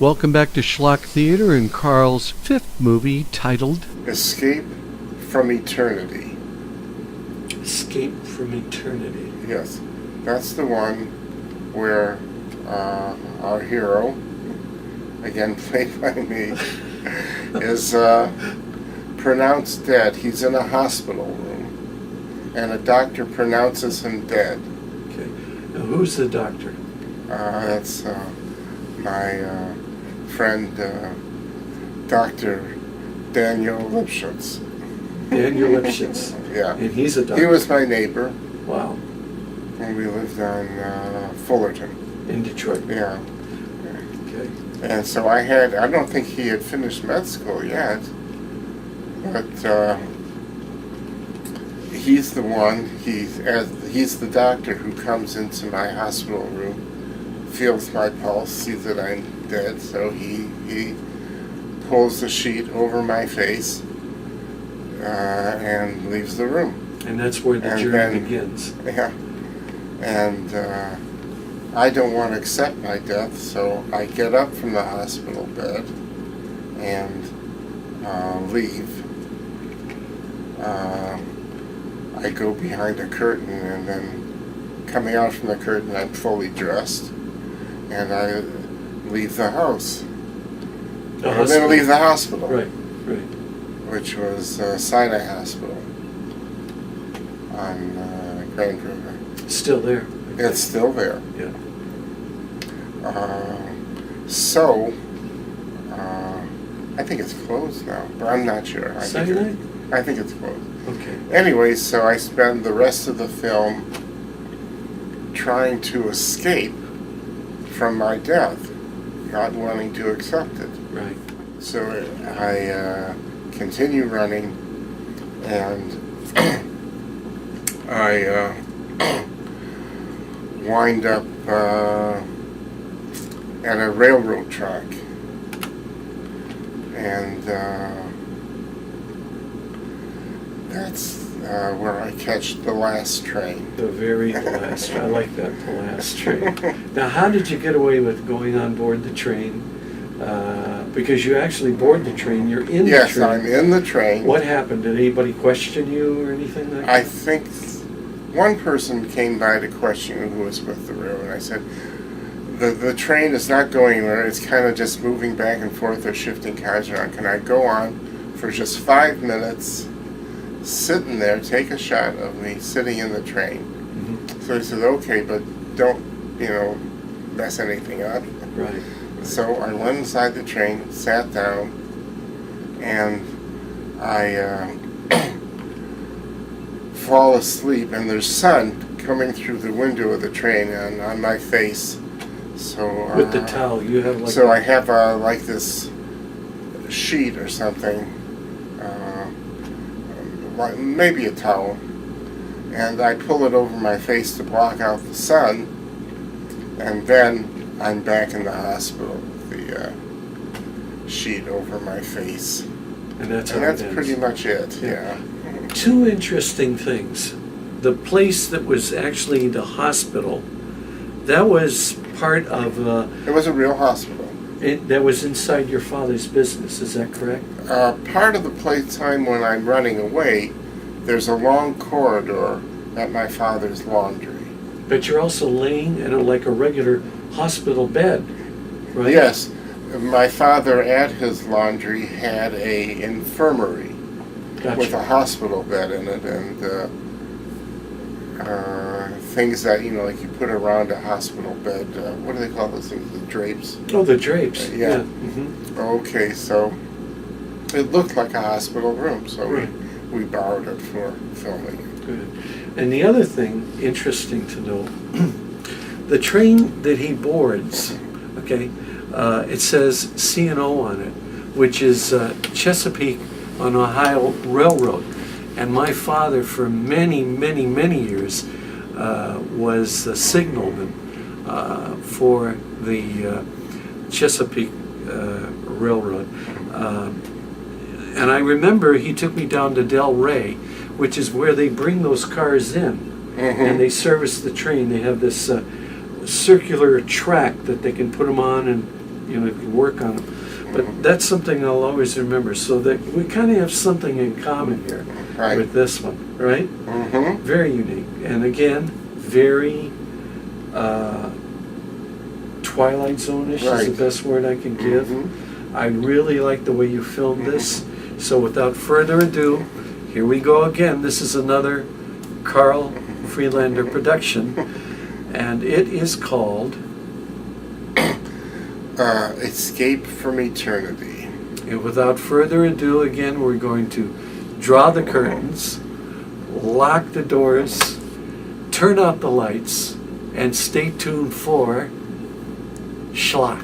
Welcome back to SHLOCK Theater and Carl's fifth movie titled Escape from Eternity. Escape from Eternity. Yes, that's the one where our hero, again played by me, is pronounced dead. He's in a hospital room, and a doctor pronounces him dead. Okay. Now, who's the doctor? That's my friend, Dr. Daniel Lipschitz. Daniel Lipschitz. Yeah. And he's a doctor. He was my neighbor. Wow. When we lived on Fullerton. In Detroit. Yeah. Okay. And so I don't think he had finished med school yet, but he's the one, he's the doctor who comes into my hospital room, feels my pulse, sees that I'm dead, so he pulls the sheet over my face and leaves the room. And that's where the journey begins. Yeah. And I don't want to accept my death, so I get up from the hospital bed and leave. I go behind a curtain, and then coming out from the curtain, I'm fully dressed, and I leave the house. I'm going to leave the hospital. Right. Which was Sinai Hospital on Grand River. Still there. Okay. It's still there. Yeah. I think it's closed now, but I'm not sure. I think it's closed. Okay. Anyway, so I spend the rest of the film trying to escape from my death, not wanting to accept it. Right. So I continue running, and I wind up at a railroad track, and that's where I catch the last train. The very last. I like that, the last train. Now, how did you get away with going on board the train? Because you actually board the train. You're in the train. Yes, I'm in the train. What happened? Did anybody question you or anything like that? I think one person came by to question who was with the railroad. I said, the train is not going anywhere. It's kind of just moving back and forth or shifting cars around. Can I go on for just 5 minutes, sitting there, take a shot of me sitting in the train? Mm-hmm. So he said, okay, but don't, mess anything up. Right. So I went inside the train, sat down, and I fall asleep, and there's sun coming through the window of the train and on my face. So with the towel, you have like. So I have like this sheet or something, like maybe a towel, and I pull it over my face to block out the sun, and then I'm back in the hospital with the sheet over my face. And that's pretty much it, yeah. Two interesting things. The place that was actually the hospital, that was part of... it was a real hospital. That was inside your father's business, is that correct? Part of the playtime when I'm running away, there's a long corridor at my father's laundry. But you're also laying in like a regular hospital bed, right? Yes. My father at his laundry had a infirmary. Gotcha. With a hospital bed in it, and things that, like you put around a hospital bed. What do they call those things? The drapes? Oh, the drapes. Yeah. Mm-hmm. Okay, so it looked like a hospital room, so right. we borrowed it for filming. Good. And the other thing, interesting to know, the train that he boards, okay, it says C&O on it, which is Chesapeake on Ohio Railroad. And my father, for many, many, many years, was a signalman for the Chesapeake Railroad. And I remember he took me down to Del Rey, which is where they bring those cars in, and they service the train. They have this circular track that they can put them on and you know, you can work on them. But that's something I'll always remember, so that we kind of have something in common here Right. with this one, right? Mm-hmm. Very unique. And again, very Twilight Zone-ish is Right. the best word I can give. Mm-hmm. I really like the way you filmed this. So without further ado, here we go again. This is another Carl Friedlander production, and it is called Escape from Eternity. And without further ado, again, we're going to draw the curtains, lock the doors, turn out the lights, and stay tuned for SHLOCK.